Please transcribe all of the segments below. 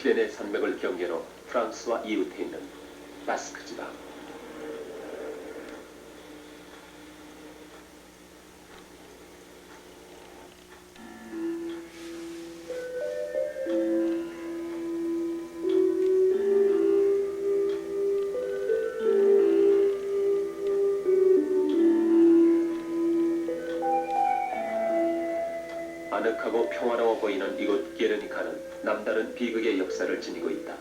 피레네 산맥을 경계로 프랑스와 이웃해 있는 바스크 지방. 아늑하고 평화로워 보이는 이곳 게르니카는 남다른 비극의 역사를 지니고 있다.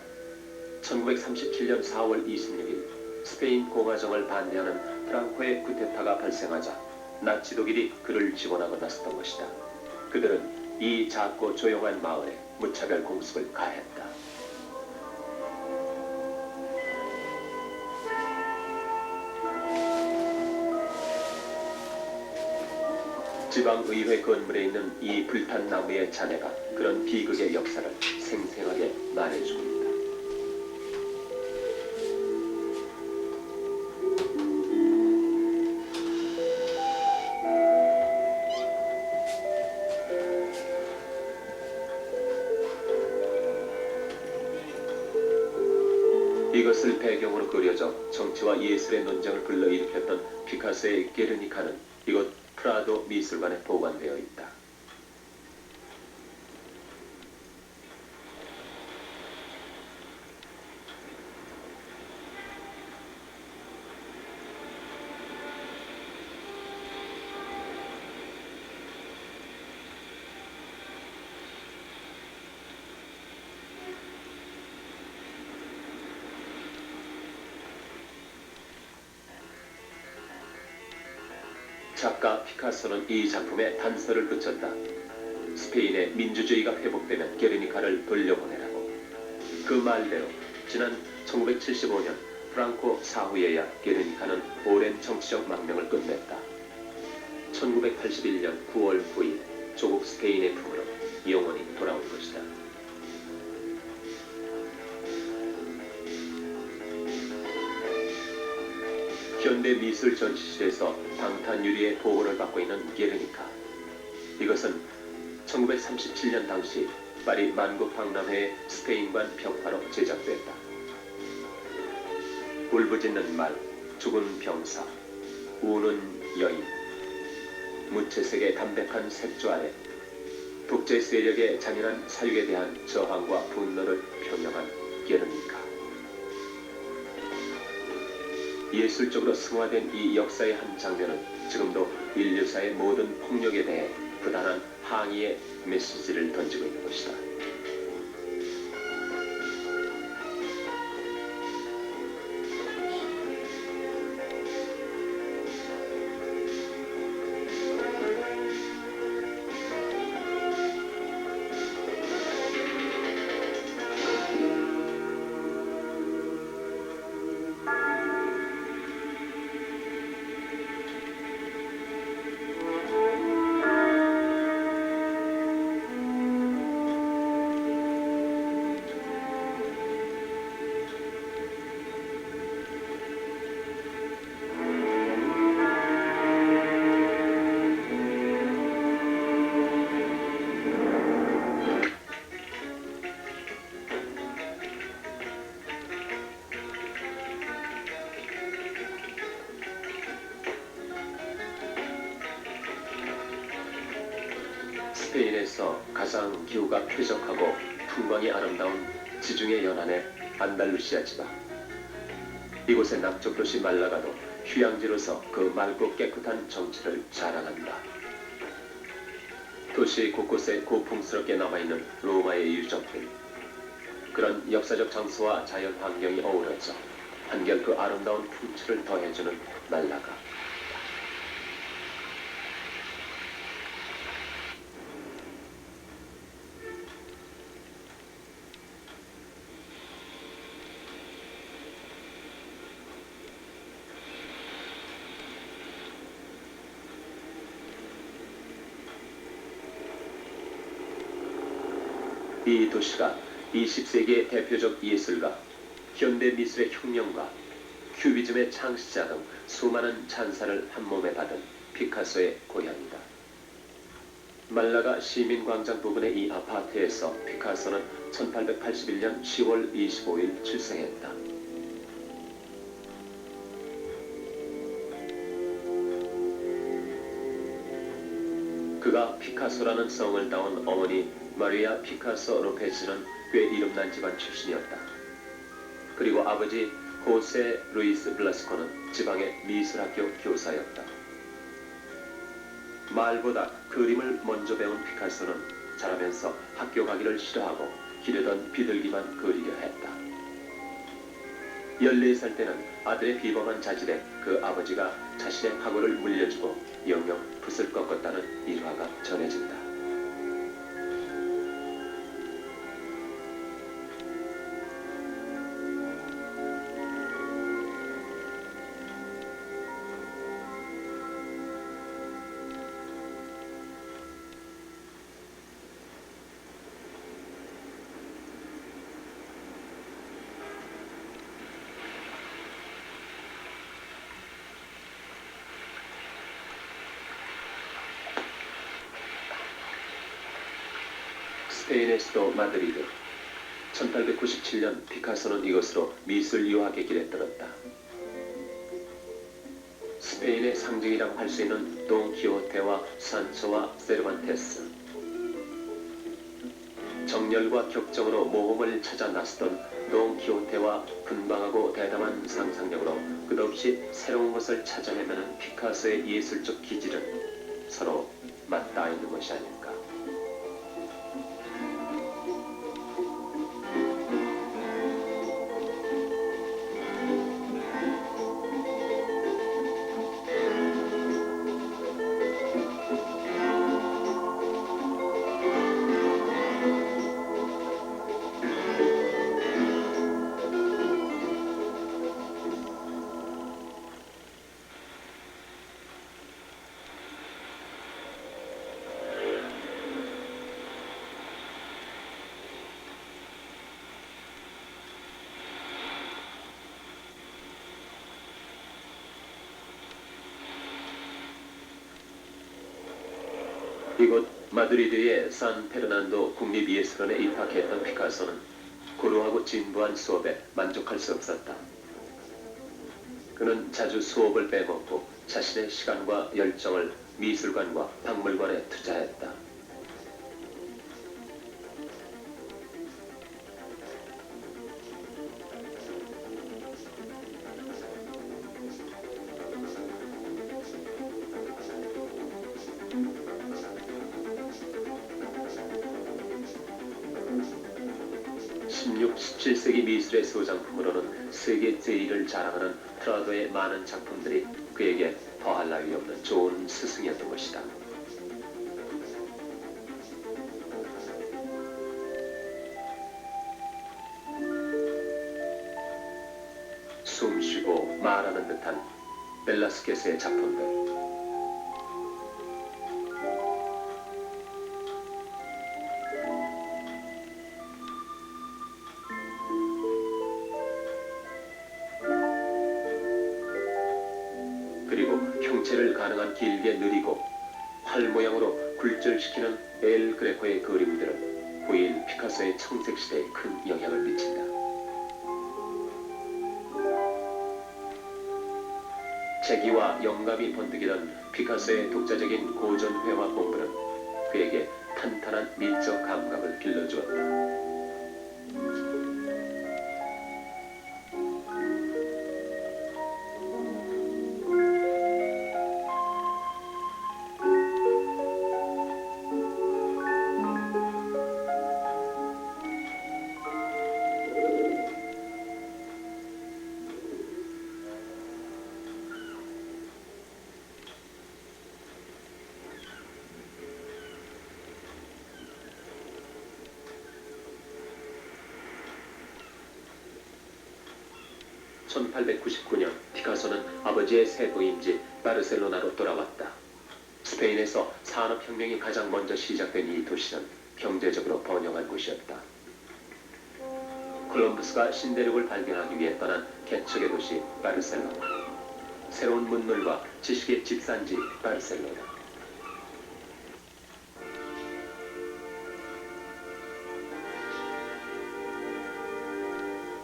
1937년 4월 26일 스페인 공화정을 반대하는 프랑코의 쿠데타가 발생하자 나치 독일이 그를 지원하고 나섰던 것이다. 그들은 이 작고 조용한 마을에 무차별 공습을 가했다. 지방의회 건물에 있는 이 불탄 나무의 잔해가 그런 비극의 역사를 생생하게 말해주고 있다. 이것을 배경으로 그려져 정치와 예술의 논쟁을 불러일으켰던 피카소의 게르니카는 이곳 프라도 미술관에 보관되어 있다. 작가 피카소는 이 작품에 단서를 붙였다. 스페인의 민주주의가 회복되면 게르니카를 돌려보내라고. 그 말대로 지난 1975년 프랑코 사후에야 게르니카는 오랜 정치적 망명을 끝냈다. 1981년 9월 9일 조국 스페인의 품으로 영원히 돌아온 것이다. 현대 미술 전시실에서 방탄유리의 보호를 받고 있는 게르니카. 이것은 1937년 당시 파리 만국박람회의 스페인관 벽화로 제작됐다. 울부짖는 말, 죽은 병사, 우는 여인, 무채색의 담백한 색조 아래 독재 세력의 잔인한 사육에 대한 저항과 분노를 표명한 게르니카. 예술적으로 승화된 이 역사의 한 장면은 지금도 인류사의 모든 폭력에 대해 부단한 항의의 메시지를 던지고 있는 것이다. 스페인에서 가장 기후가 쾌적하고 풍광이 아름다운 지중해 연안의 안달루시아 지방. 이곳의 남쪽 도시 말라가도 휴양지로서 그 맑고 깨끗한 정치를 자랑한다. 도시 곳곳에 고풍스럽게 남아있는 로마의 유적들. 그런 역사적 장소와 자연 환경이 어우러져 한결 그 아름다운 풍치를 더해주는 말라가. 이 도시가 20세기의 대표적 예술가, 현대 미술의 혁명가, 큐비즘의 창시자 등 수많은 찬사를 한몸에 받은 피카소의 고향이다. 말라가 시민광장 부근의 이 아파트에서 피카소는 1881년 10월 25일 출생했다. 그가 피카소라는 성을 따온 어머니 마리아 피카소 로페즈는 꽤 이름난 집안 출신이었다. 그리고 아버지 호세 루이스 블라스코는 지방의 미술학교 교사였다. 말보다 그림을 먼저 배운 피카소는 자라면서 학교 가기를 싫어하고 기르던 비둘기만 그리려 했다. 14살 때는 아들의 비범한 자질에 그 아버지가 자신의 학원을 물려주고 영영 붓을 꺾었다는 일화가 전해진다. 스페인의 수도 마드리드. 1897년 피카소는 이곳으로 미술 유학의 길에 들었다. 스페인의 상징이라고 할 수 있는 돈키호테와 산초와 세르반테스. 정열과 격정으로 모험을 찾아 나서던 돈키호테와 분방하고 대담한 상상력으로 끝없이 새로운 것을 찾아내는 피카소의 예술적 기질은 서로 맞닿아 있는 것이 아닐까. 이곳 마드리드의 산 페르난도 국립예술원에 입학했던 피카소는 고루하고 진부한 수업에 만족할 수 없었다. 그는 자주 수업을 빼먹고 자신의 시간과 열정을 미술관과 박물관에 투자했다. (16, 17세기) 미술의 소장품으로는 세계 제1을 자랑하는 프라도의 많은 작품들이 그에게 더할 나위 없는 좋은 스승이었던 것이다. 숨쉬고 말하는 듯한 벨라스케스의 작품들. 그리고 형체를 가능한 길게 느리고 활 모양으로 굴절시키는 엘 그레코의 그림들은 후인 피카소의 청색시대에 큰 영향을 미친다. 재기와 영감이 번뜩이던 피카소의 독자적인 고전회화 공부는 그에게 탄탄한 미적 감각을 길러주었다. (1899년) 피카소는 아버지의 새 부임지 바르셀로나로 돌아왔다. 스페인에서 산업혁명이 가장 먼저 시작된 이 도시는 경제적으로 번영한 곳이었다. 콜럼버스가 신대륙을 발견하기 위해 떠난 개척의 도시 바르셀로나. 새로운 문물과 지식의 집산지 바르셀로나.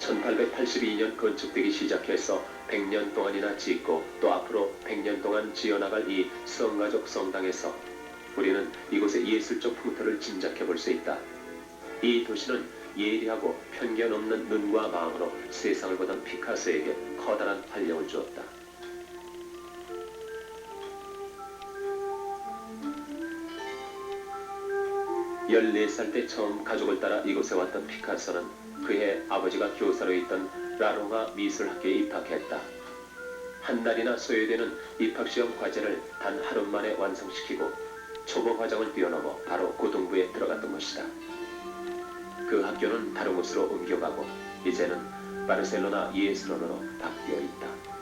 1882년 건축되기 시작해서 100년 동안이나 짓고 또 앞으로 100년 동안 지어나갈 이 성가족 성당에서 우리는 이곳의 예술적 풍토를 짐작해 볼 수 있다. 이 도시는 예리하고 편견 없는 눈과 마음으로 세상을 보던 피카소에게 커다란 활력을 주었다. 14살 때 처음 가족을 따라 이곳에 왔던 피카소는 그해 아버지가 교사로 있던 라롱아 미술학교에 입학했다. 한 달이나 소요되는 입학시험 과제를 단 하루 만에 완성시키고 초보 과정을 뛰어넘어 바로 고등부에 들어갔던 것이다. 그 학교는 다른 곳으로 옮겨가고 이제는 바르셀로나 예술원으로 바뀌어 있다.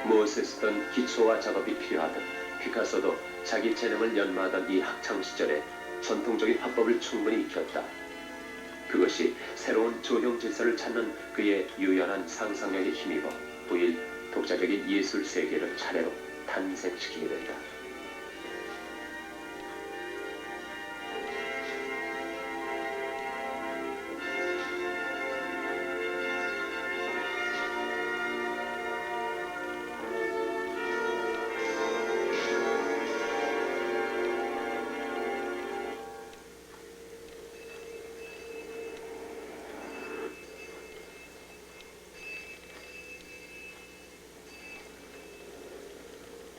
무엇에 쓰던 기초와 작업이 필요하듯 피카소도 자기 재능을 연마하던 이 학창시절에 전통적인 화법을 충분히 익혔다. 그것이 새로운 조형 질서를 찾는 그의 유연한 상상력에 힘입어 부일 독자적인 예술 세계를 차례로 탄생시키게 된다.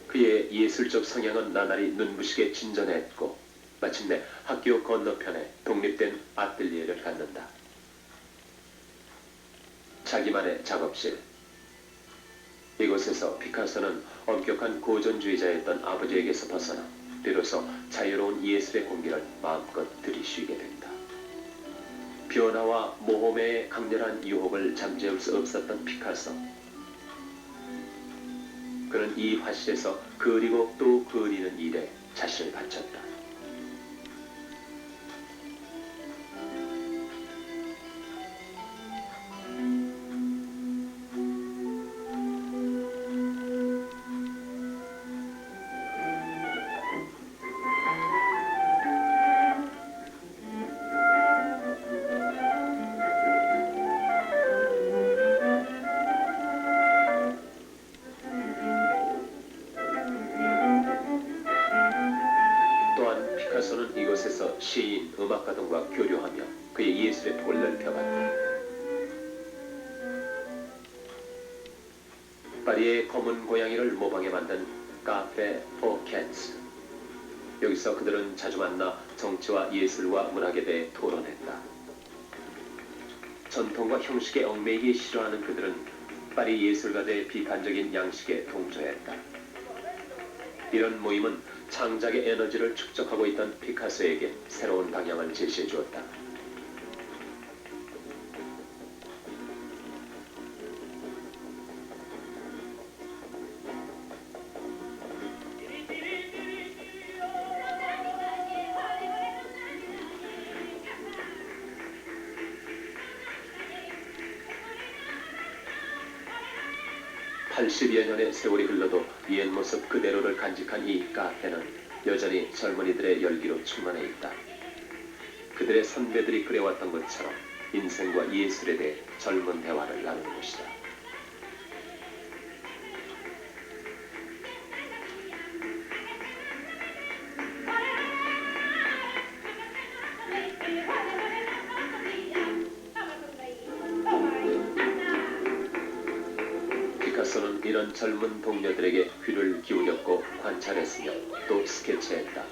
그의 예술적 성향은 나날이 눈부시게 진전했고 마침내 학교 건너편에 독립된 아틀리에를 갖는다. 자기만의 작업실. 이곳에서 피카소는 엄격한 고전주의자였던 아버지에게서 벗어나 비로소 자유로운 예술의 공기를 마음껏 들이쉬게 된다. 변화와 모험의 강렬한 유혹을 잠재울 수 없었던 피카소. 그는 이 화실에서 그리고 또 그리는 일에 자신을 바쳤다. 피카소는 이곳에서 시인, 음악가 등과 교류하며 그의 예술의 폭을 넓혀갔다. 파리의 검은 고양이를 모방해 만든 카페 포켓스. 여기서 그들은 자주 만나 정치와 예술과 문학에 대해 토론했다. 전통과 형식에 얽매이기 싫어하는 그들은 파리 예술가들의 비판적인 양식에 동조했다. 이런 모임은 창작의 에너지를 축적하고 있던 피카소에게 새로운 방향을 제시해 주었다. (80여) 년의 세월이 흘러도 옛 모습 그대로를 간직한 이 카페는 여전히 젊은이들의 열기로 충만해 있다. 그들의 선배들이 그래왔던 것처럼 인생과 예술에 대해 젊은 대화를 나누는 것이다. 피카소는 이런 젊은 동료들에게 귀를 기울였고 관찰했으며 또 스케치했다.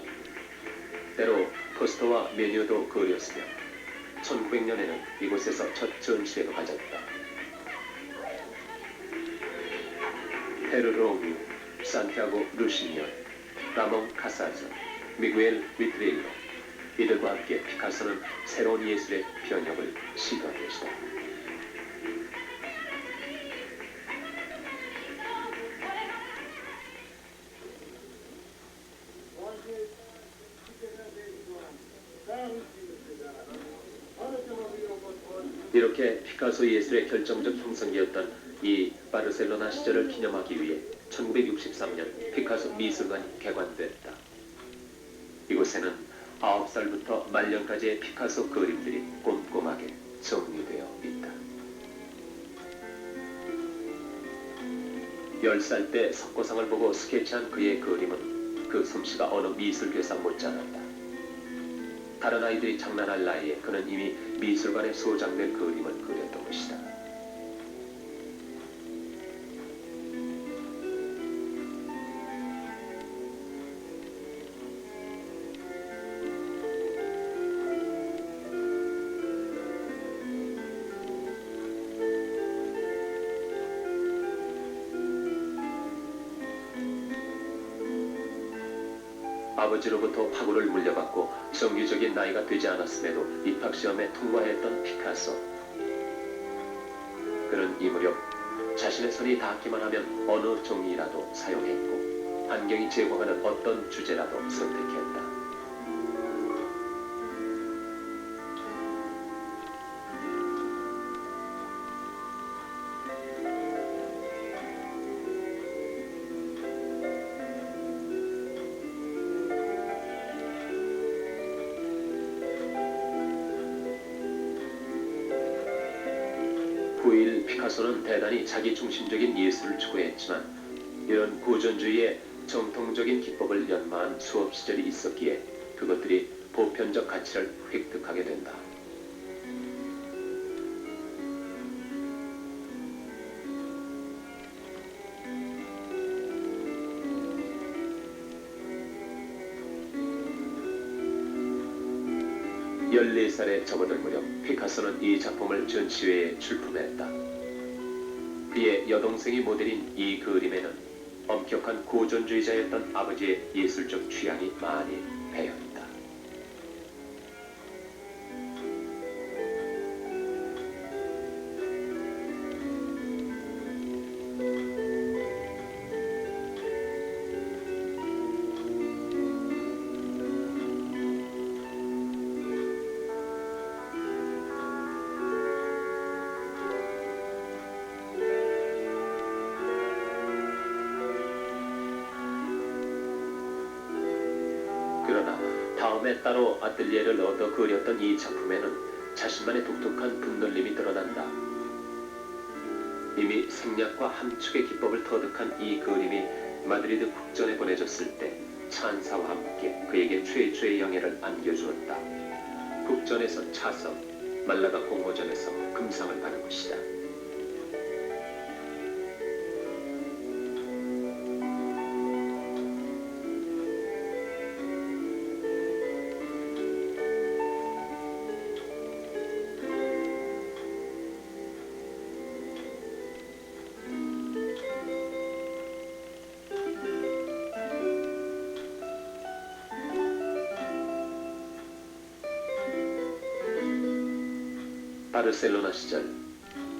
때로 포스터와 메뉴도 그렸으며 1900년에는 이곳에서 첫 전시회도 가졌다. 헤르로뮤, 산티아고 루시뇨, 라몬 카사조, 미구엘 위트릴로, 이들과 함께 피카소는 새로운 예술의 변혁을 시도한 것이다. 이렇게 피카소 예술의 결정적 형성기였던 이 바르셀로나 시절을 기념하기 위해 1963년 피카소 미술관이 개관됐다. 이곳에는 9살부터 말년까지의 피카소 그림들이 꼼꼼하게 정리되어 있다. 10살 때 석고상을 보고 스케치한 그의 그림은 그 솜씨가 어느 미술교사 못지않았다. 다른 아이들이 장난할 나이에 그는 이미 미술관에 소장된 그림을 그렸던 것이다. 아버지로부터 화구를 물려받고 정규적인 나이가 되지 않았음에도 입학시험에 통과했던 피카소. 그는 이 무렵 자신의 손이 닿기만 하면 어느 종이라도 사용했고 환경이 제공하는 어떤 주제라도 선택했다. 후일 피카소는 대단히 자기중심적인 예술을 추구했지만 이런 고전주의의 정통적인 기법을 연마한 수업 시절이 있었기에 그것들이 보편적 가치를 획득하게 된다. 열네 살에 접어들 무렵 피카소는 이 작품을 전시회에 출품했다. 그의 여동생이 모델인 이 그림에는 엄격한 고전주의자였던 아버지의 예술적 취향이 많이 배어있다. 그러나 다음에 따로 아뜰리에를 얻어 그렸던 이 작품에는 자신만의 독특한 분놀림이 드러난다. 이미 생략과 함축의 기법을 터득한 이 그림이 마드리드 국전에 보내졌을 때 찬사와 함께 그에게 최초의 영예를 안겨주었다. 국전에서 차석, 말라가 공모전에서 금상을 받은 것이다. 바르셀로나 시절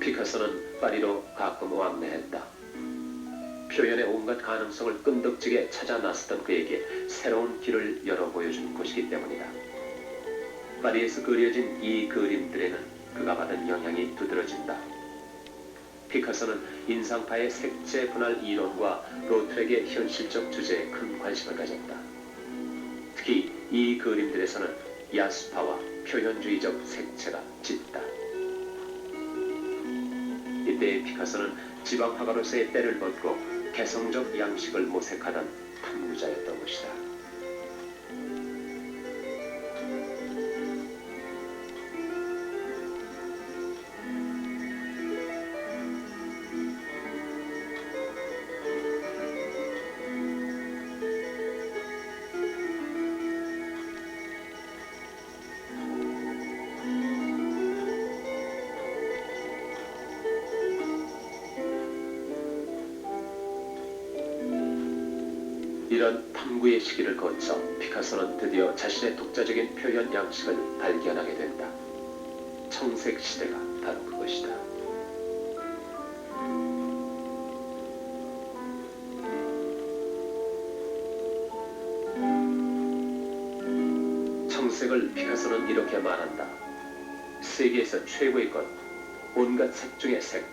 피카소는 파리로 가끔 왕래했다. 표현의 온갖 가능성을 끈덕지게 찾아 나섰던 그에게 새로운 길을 열어 보여준 곳이기 때문이다. 파리에서 그려진 이 그림들에는 그가 받은 영향이 두드러진다. 피카소는 인상파의 색채 분할 이론과 로트렉의 현실적 주제에 큰 관심을 가졌다. 특히 이 그림들에서는 야수파와 표현주의적 색채가 짙다. 이때 피카소는 지방화가로서의 때를 벗고 개성적 양식을 모색하던 탐구자였던 것이다. 이런 탐구의 시기를 거쳐 피카소는 드디어 자신의 독자적인 표현 양식을 발견하게 된다. 청색 시대가 바로 그것이다. 청색을 피카소는 이렇게 말한다. 세계에서 최고의 것, 온갖 색 중의 색,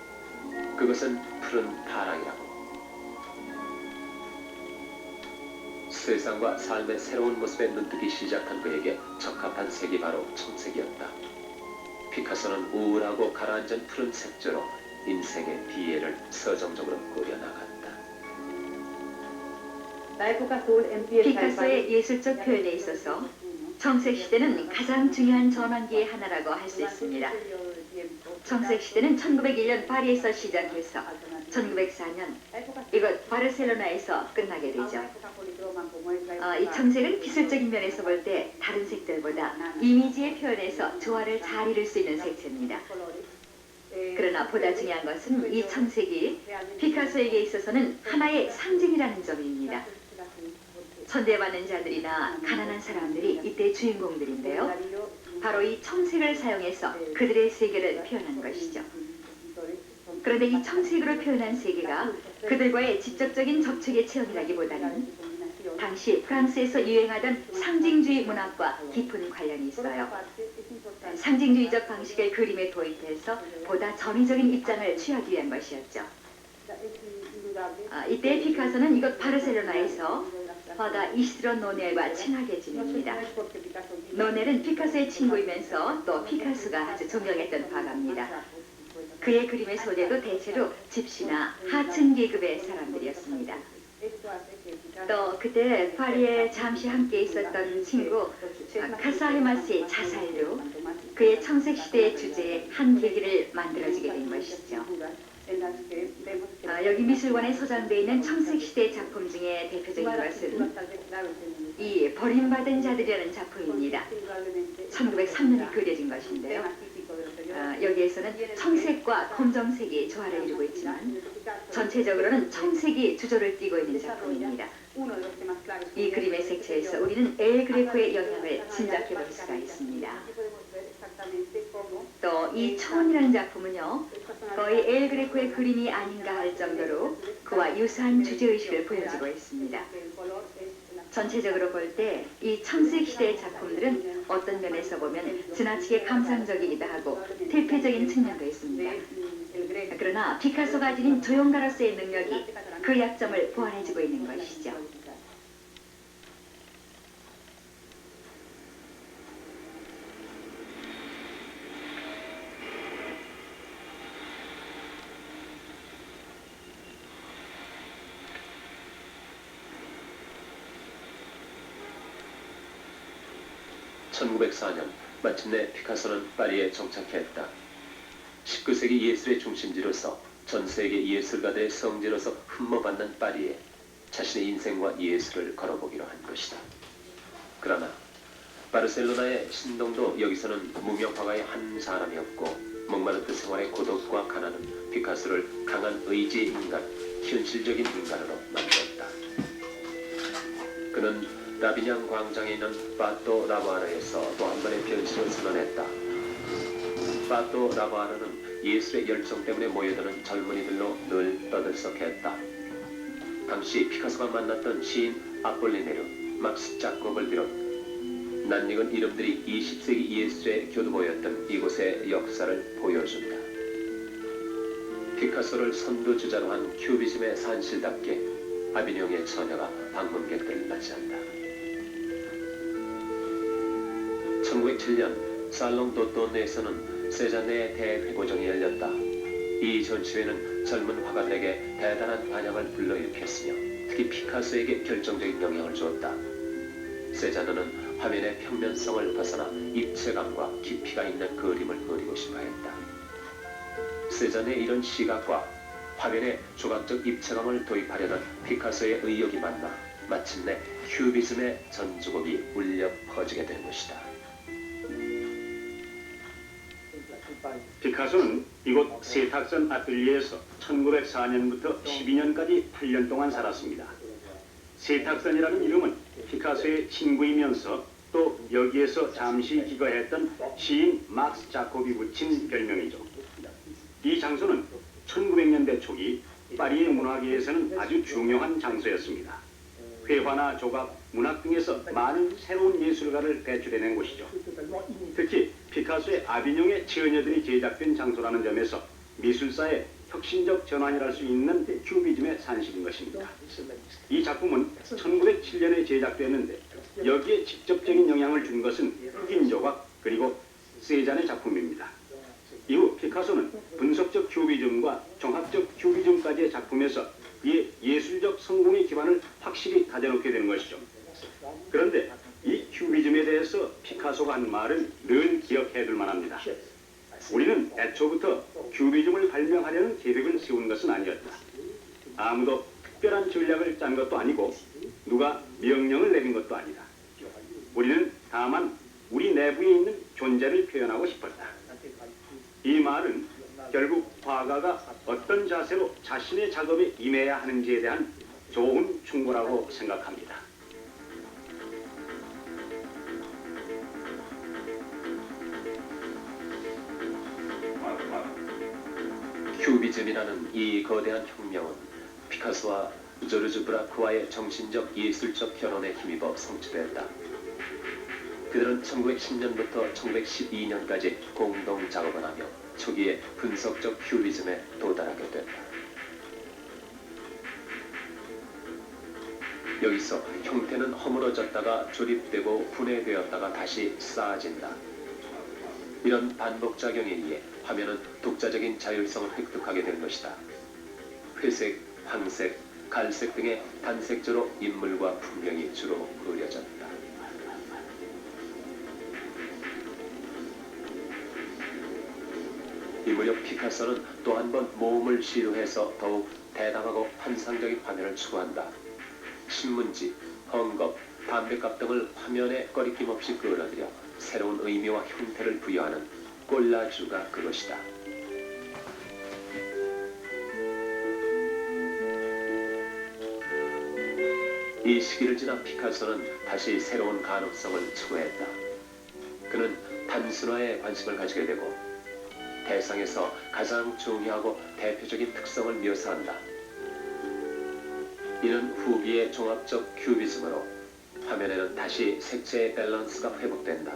그것은 푸른 파랑이라고. 세상과 삶의 새로운 모습에 눈뜨기 시작한 그에게 적합한 색이 바로 청색이었다. 피카소는 우울하고 가라앉은 푸른 색조로 인생의 비애를 서정적으로 그려나갔다. 피카소의 예술적 표현에 있어서 청색 시대는 가장 중요한 전환기의 하나라고 할 수 있습니다. 청색 시대는 1901년 파리에서 시작해서 1904년 이곳 바르셀로나에서 끝나게 되죠. 이 청색은 기술적인 면에서 볼 때 다른 색들보다 이미지의 표현에서 조화를 잘 이룰 수 있는 색채입니다. 그러나 보다 중요한 것은 이 청색이 피카소에게 있어서는 하나의 상징이라는 점입니다. 천대받는 자들이나 가난한 사람들이 이때 주인공들인데요. 바로 이 청색을 사용해서 그들의 세계를 표현한 것이죠. 그런데 이 청색으로 표현한 세계가 그들과의 직접적인 접촉의 체험이라기보다는 당시 프랑스에서 유행하던 상징주의 문학과 깊은 관련이 있어요. 상징주의적 방식을 그림에 도입해서 보다 전위적인 입장을 취하기 위한 것이었죠. 이때 피카소는 이곳 바르셀로나에서 화가 이시드로 노넬과 친하게 지냅니다. 노넬은 피카소의 친구이면서 또 피카소가 아주 존경했던 화가입니다. 그의 그림의 소재도 대체로 집시나 하층 계급의 사람들이었습니다. 또 그때 파리에 잠시 함께 있었던 친구 카사헤마스의 자살도 그의 청색시대의 주제의 한 계기를 만들어주게 된 것이죠. 여기 미술관에 소장되어 있는 청색시대 작품 중에 대표적인 것은 이 버림받은 자들이라는 작품입니다. 1903년에 그려진 것인데요. 여기에서는 청색과 검정색이 조화를 이루고 있지만 전체적으로는 청색이 주조를 띠고 있는 작품입니다. 이 그림의 색채에서 우리는 엘 그레코의 영향을 짐작해 볼 수가 있습니다. 또 이 초원이라는 작품은요, 거의 엘 그레코의 그림이 아닌가 할 정도로 그와 유사한 주제의식을 보여주고 있습니다. 전체적으로 볼 때 이 청색 시대의 작품들은 어떤 면에서 보면 지나치게 감상적이기도 하고 퇴폐적인 측면도 있습니다. 그러나 피카소가 지닌 조형가로서의 능력이 그 약점을 보완해주고 있는 것이죠. (1904년) 마침내 피카소는 파리에 정착했다. 19세기 예술의 중심지로서 전 세계 예술가들의 성지로서 흠모받는 파리에 자신의 인생과 예술을 걸어보기로 한 것이다. 그러나 바르셀로나의 신동도 여기서는 무명화가의 한 사람이었고 목마르트 생활의 고독과 가난은 피카소를 강한 의지의 인간, 현실적인 인간으로 만들었다. 그는 라비냥 광장에 있는 파또 라바르에서 또 한 번의 변신을 선언했다. 파또 라바르는 예술의 열정 때문에 모여드는 젊은이들로 늘 떠들썩했다. 당시 피카소가 만났던 시인 아폴리네르, 막스 자콥을 비롯 낯익은 이름들이 20세기 예술의 교두보였던 이곳의 역사를 보여준다. 피카소를 선두주자로 한 큐비즘의 산실답게 아비뇽의 처녀가 방문객들을 맞이한다. 1907년 살롱 도톤에서는 세잔네의 대회고정이 열렸다. 이 전시회는 젊은 화가들에게 대단한 반향을 불러일으켰으며 특히 피카소에게 결정적인 영향을 주었다. 세잔네는 화면의 평면성을 벗어나 입체감과 깊이가 있는 그림을 그리고 싶어 했다. 세잔네의 이런 시각과 화면에 조각적 입체감을 도입하려는 피카소의 의욕이 만나 마침내 큐비즘의 전주곡이 울려 퍼지게 된 것이다. 피카소는 이곳 세탁선 아틀리에에서 1904년부터 12년까지 8년 동안 살았습니다. 세탁선이라는 이름은 피카소의 친구이면서 또 여기에서 잠시 기거했던 시인 막스 자콥이 붙인 별명이죠. 이 장소는 1900년대 초기 파리의 문화계에서는 아주 중요한 장소였습니다. 회화나 조각, 문학 등에서 많은 새로운 예술가를 배출해낸 곳이죠. 특히 피카소의 아비뇽의 처녀들이 제작된 장소라는 점에서 미술사의 혁신적 전환이랄 수 있는 큐비즘의 산실인 것입니다. 이 작품은 1907년에 제작됐는데 여기에 직접적인 영향을 준 것은 흑인 조각 그리고 세잔의 작품입니다. 이후 피카소는 분석적 큐비즘과 종합적 큐비즘까지의 작품에서 그의 예술적 성공의 기반을 확실히 다져놓게 되는 것이죠. 그런데 이 큐비즘에 대해서 피카소가 한 말은 늘 기억해둘 만합니다. 우리는 애초부터 큐비즘을 발명하려는 계획을 세운 것은 아니었다. 아무도 특별한 전략을 짠 것도 아니고 누가 명령을 내린 것도 아니다. 우리는 다만 우리 내부에 있는 존재를 표현하고 싶었다. 이 말은 결국 화가가 어떤 자세로 자신의 작업에 임해야 하는지에 대한 좋은 충고라고 생각합니다. 큐비즘이라는 이 거대한 혁명은 피카소와 조르주 브라크와의 정신적 예술적 결혼에 힘입어 성취됐다. 그들은 1910년부터 1912년까지 공동 작업을 하며 초기의 분석적 큐비즘에 도달하게 됐다. 여기서 형태는 허물어졌다가 조립되고 분해되었다가 다시 쌓아진다. 이런 반복작용에 의해 화면은 독자적인 자율성을 획득하게 된 것이다. 회색, 황색, 갈색 등의 단색조로 인물과 풍경이 주로 그려졌다. 이 무렵 피카소는 또 한 번 모험을 시도해서 더욱 대담하고 환상적인 화면을 추구한다. 신문지, 헝겊, 담뱃갑 등을 화면에 꺼리낌 없이 끌어들여 새로운 의미와 형태를 부여하는 꼴라주가 그것이다. 이 시기를 지나 피카소는 다시 새로운 가능성을 추구했다. 그는 단순화에 관심을 가지게 되고 대상에서 가장 중요하고 대표적인 특성을 묘사한다. 이는 후기의 종합적 큐비즘으로 화면에는 다시 색채의 밸런스가 회복된다.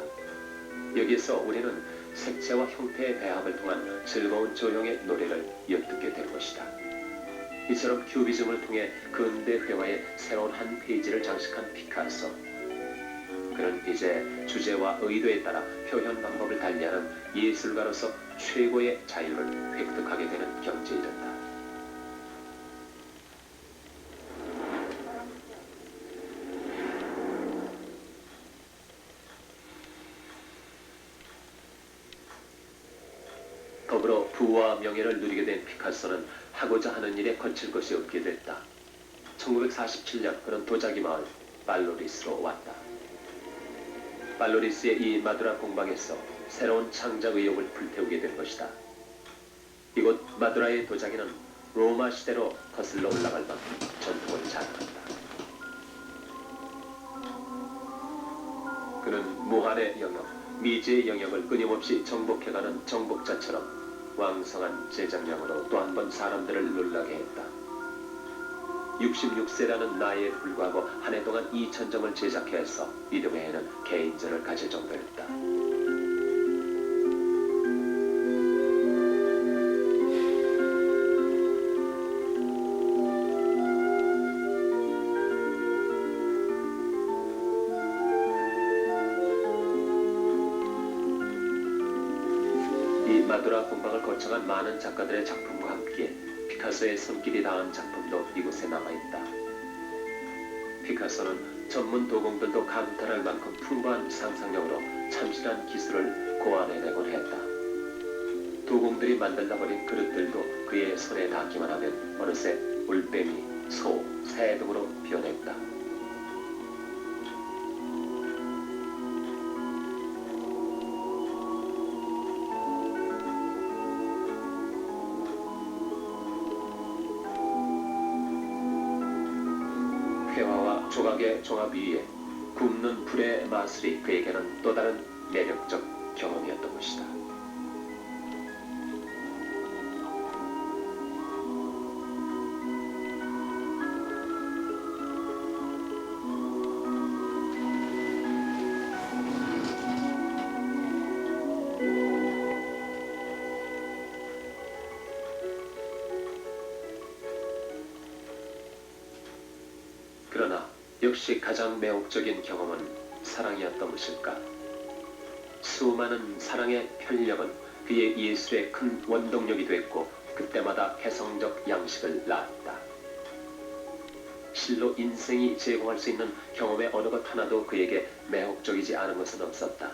여기에서 우리는 색채와 형태의 배합을 통한 즐거운 조형의 노래를 엿듣게 될 것이다. 이처럼 큐비즘을 통해 근대 회화의 새로운 한 페이지를 장식한 피카소. 그는 이제 주제와 의도에 따라 표현 방법을 달리하는 예술가로서 최고의 자유를 획득하게 되는 경지에 이른다. 더불어 부와 명예를 누리게 된 피카소는 하고자 하는 일에 거칠 것이 없게 됐다. 1947년 그는 도자기 마을 발로리스로 왔다. 발로리스의 이 마드라 공방에서 새로운 창작 의욕을 불태우게 된 것이다. 이곳 마드라의 도자기는 로마 시대로 거슬러 올라갈 만큼 전통을 자랑한다. 그는 무한의 영역, 미지의 영역을 끊임없이 정복해가는 정복자처럼 왕성한 제작량으로 또 한 번 사람들을 놀라게 했다. 66세라는 나이에 불구하고 한 해 동안 2,000점을 제작해서 이듬해 에는 개인전을 가질 정도였다. 이 마두라 공방을 거쳐간 많은 작가들의 작품과 함께 피카소의 손길이 닿은 작품도 이곳에 남아있다. 피카소는 전문 도공들도 감탄할 만큼 풍부한 상상력으로 참신한 기술을 고안해내곤 했다. 도공들이 만들어 버린 그릇들도 그의 손에 닿기만 하면 어느새 올빼미, 소, 새 등으로 변했다. 회화와 조각의 종합 위에 굽는 불의 마술이 그에게는 또 다른 매력적 경험이었던 것이다. 역시 가장 매혹적인 경험은 사랑이었던 것일까? 수많은 사랑의 편력은 그의 예술의 큰 원동력이 됐고 그때마다 개성적 양식을 낳았다. 실로 인생이 제공할 수 있는 경험의 어느 것 하나도 그에게 매혹적이지 않은 것은 없었다.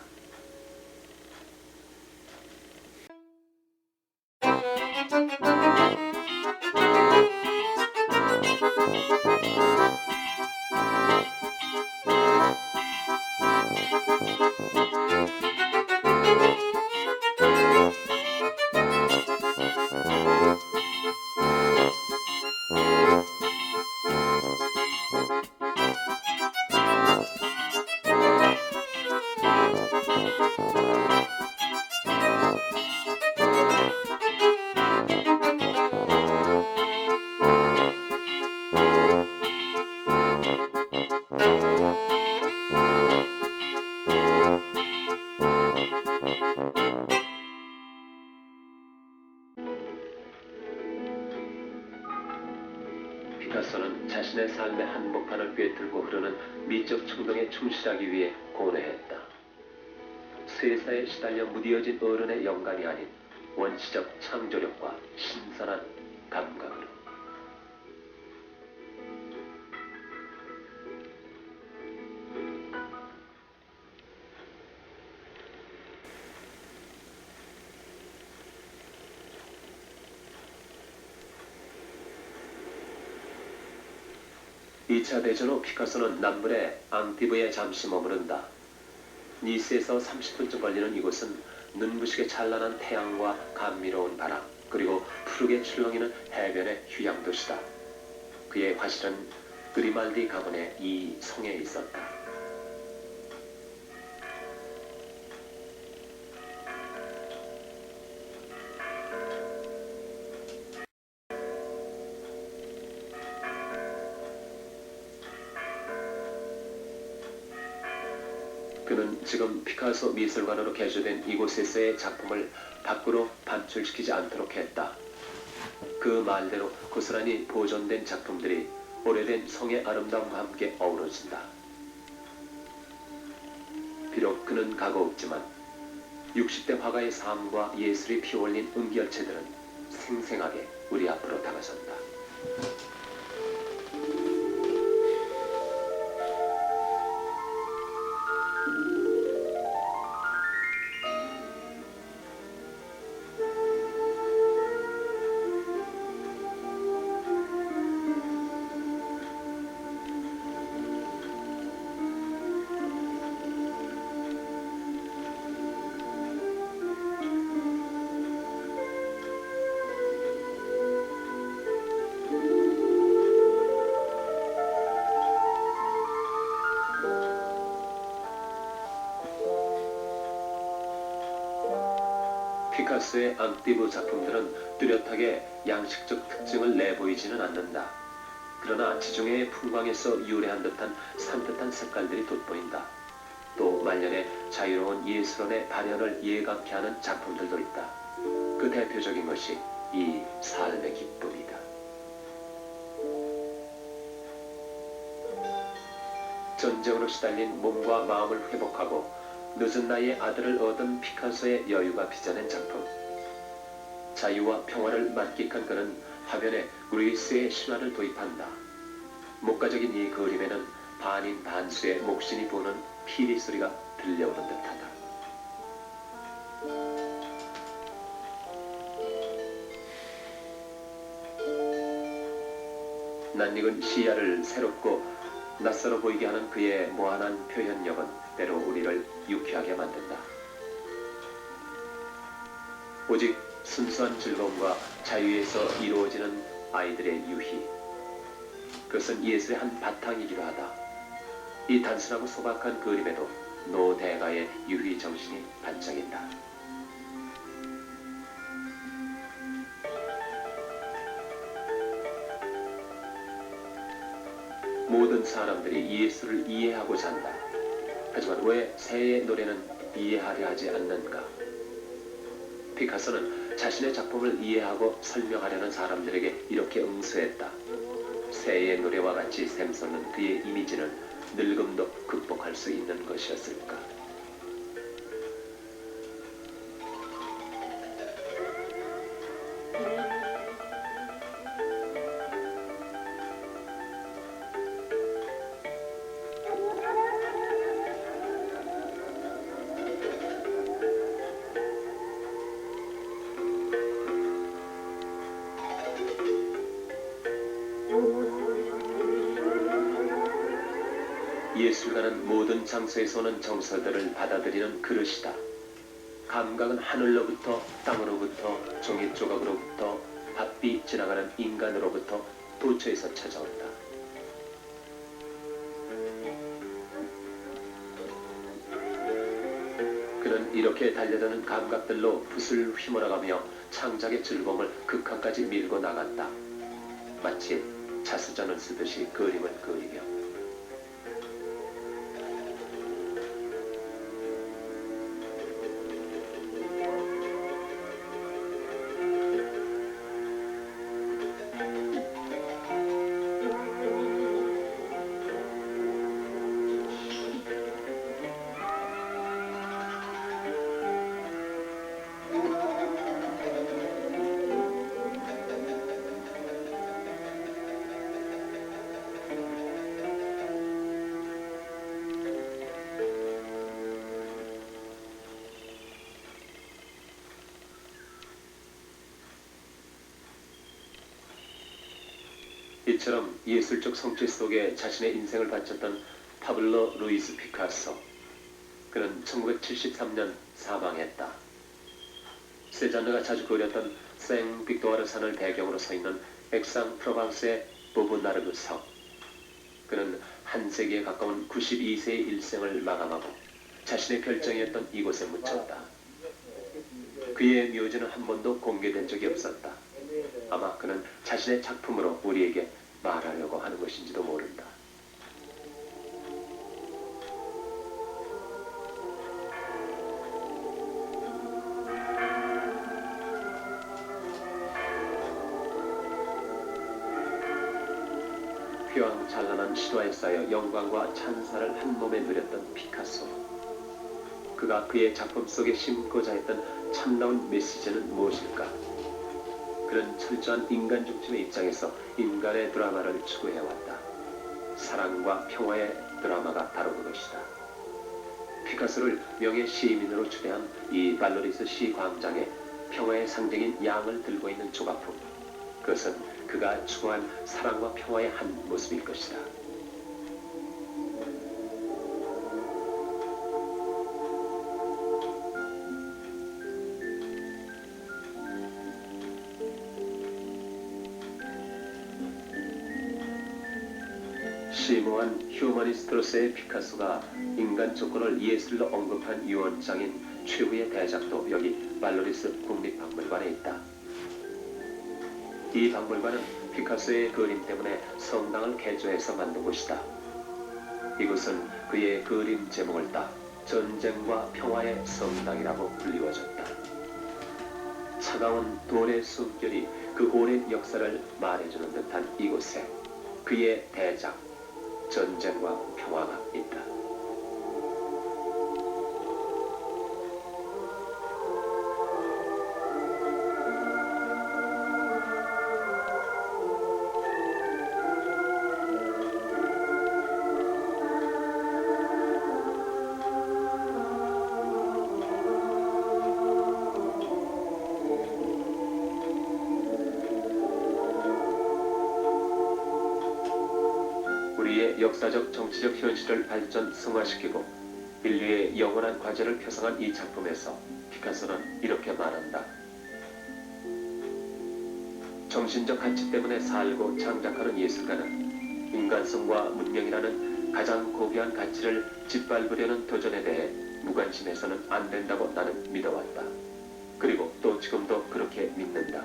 피카소는 자신의 삶의 한복판을 꿰뚫고 흐르는 미적 충동에 충실하기 위해 고뇌했다. 쇠사에 시달려 무뎌진 어른의 영감이 아닌 원시적 창조력과 신선한 감각으로. 이 차 대전 후 피카소는 남부의 앙티브에 잠시 머무른다. 니스에서 30분쯤 걸리는 이곳은 눈부시게 찬란한 태양과 감미로운 바람, 그리고 푸르게 출렁이는 해변의 휴양도시다. 그의 화실은 그리말디 가문의 이 성에 있었다. 그는 지금 피카소 미술관으로 개조된 이곳에서의 작품을 밖으로 반출시키지 않도록 했다. 그 말대로 고스란히 보존된 작품들이 오래된 성의 아름다움과 함께 어우러진다. 비록 그는 가고 없지만 60대 화가의 삶과 예술이 피어올린 은결체들은 생생하게 우리 앞으로 다가선다. 피카소의 앙티브 작품들은 뚜렷하게 양식적 특징을 내보이지는 않는다. 그러나 지중해의 풍광에서 유래한 듯한 산뜻한 색깔들이 돋보인다. 또 말년에 자유로운 예술원의 발현을 예감케 하는 작품들도 있다. 그 대표적인 것이 이 삶의 기쁨이다. 전쟁으로 시달린 몸과 마음을 회복하고 늦은 나이에 아들을 얻은 피카소의 여유가 빚어낸 작품. 자유와 평화를 만끽한 그는 화면에 그리스의 신화를 도입한다. 목가적인 이 그림에는 반인 반수의 목신이 부는 피리 소리가 들려오는 듯하다. 낯익은 시야를 새롭고 낯설어 보이게 하는 그의 무한한 표현력은 때로 우리를 유쾌하게 만든다. 오직 순수한 즐거움과 자유에서 이루어지는 아이들의 유희. 그것은 예술의 한 바탕이기도 하다. 이 단순하고 소박한 그림에도 노대가의 유희 정신이 반짝인다. 모든 사람들이 예술을 이해하고자 한다. 하지만 왜 새의 노래는 이해하려 하지 않는가? 피카소는 자신의 작품을 이해하고 설명하려는 사람들에게 이렇게 응수했다. 새의 노래와 같이 샘솟는 그의 이미지는 늙음도 극복할 수 있는 것이었을까. 예술가는 모든 장소에서 오는 정서들을 받아들이는 그릇이다. 감각은 하늘로부터 땅으로부터 종이 조각으로부터 바삐 지나가는 인간으로부터 도처에서 찾아온다. 그는 이렇게 달려드는 감각들로 붓을 휘몰아가며 창작의 즐거움을 극한까지 밀고 나간다. 마치 자수전을 쓰듯이 그림을 그리며. 이처럼 예술적 성취 속에 자신의 인생을 바쳤던 파블로 루이스 피카소. 그는 1973년 사망했다. 세잔느가 자주 그렸던 생 빅토르 산을 배경으로 서 있는 액상 프로방스의 보브나르그 성. 그는 한 세기에 가까운 92세의 일생을 마감하고 자신의 별장이었던 이곳에 묻혔다. 그의 묘지는 한 번도 공개된 적이 없었다. 아마 그는 자신의 작품으로 우리에게 말하려고 하는 것인지도 모른다. 휘황찬란한 시도에 쌓여 영광과 찬사를 한 몸에 누렸던 피카소. 그가 그의 작품 속에 심고자 했던 참다운 메시지는 무엇일까? 그는 철저한 인간 중심의 입장에서 인간의 드라마를 추구해왔다. 사랑과 평화의 드라마가 다루는 것이다. 피카소를 명예 시민으로 추대한 이 발로리스 시 광장에 평화의 상징인 양을 들고 있는 조각품. 그것은 그가 추구한 사랑과 평화의 한 모습일 것이다. 심오한 휴머니스트로서의 피카소가 인간 조건을 예술로 언급한 유언장인 최후의 대작도 여기 발로리스 국립박물관에 있다. 이 박물관은 피카소의 그림 때문에 성당을 개조해서 만든 곳이다. 이곳은 그의 그림 제목을 따 전쟁과 평화의 성당이라고 불리워졌다. 차가운 돌의 숨결이 그 오랜 역사를 말해주는 듯한 이곳에 그의 대작 전쟁과 평화가 있다. 우리의 역사적 정치적 현실을 발전 성화시키고 인류의 영원한 과제를 표상한 이 작품에서 피카소는 이렇게 말한다. 정신적 가치 때문에 살고 창작하는 예술가는 인간성과 문명이라는 가장 고귀한 가치를 짓밟으려는 도전에 대해 무관심해서는 안 된다고 나는 믿어왔다. 그리고 또 지금도 그렇게 믿는다.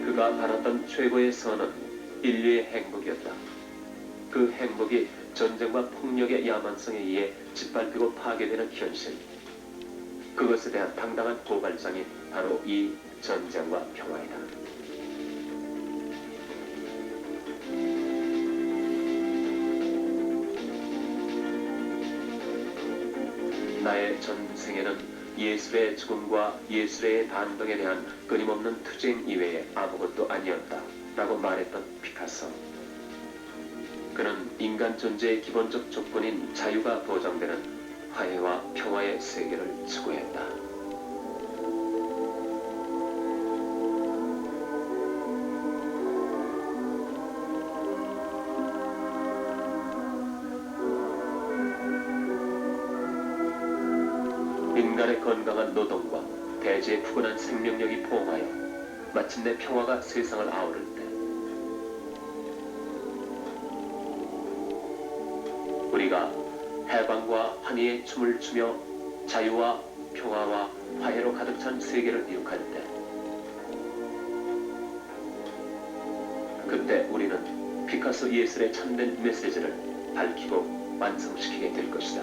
그가 바랐던 최고의 선은 인류의 행복이었다. 그 행복이 전쟁과 폭력의 야만성에 의해 짓밟히고 파괴되는 현실. 그것에 대한 당당한 고발장이 바로 이 전쟁과 평화이다. 나의 전생에는 예술의 죽음과 예술의 반동에 대한 끊임없는 투쟁 이외에 아무것도 아니었다 라고 말했던 피카소. 그는 인간 존재의 기본적 조건인 자유가 보장되는 화해와 평화의 세계를 추구했다. 인간의 건강한 노동과 대지의 푸근한 생명력이 포옹하여 마침내 평화가 세상을 아우를 때 우리가 해방과 환희의 춤을 추며 자유와 평화와 화해로 가득 찬 세계를 이룩할 때 그때 우리는 피카소 예술의 참된 메시지를 밝히고 완성시키게 될 것이다.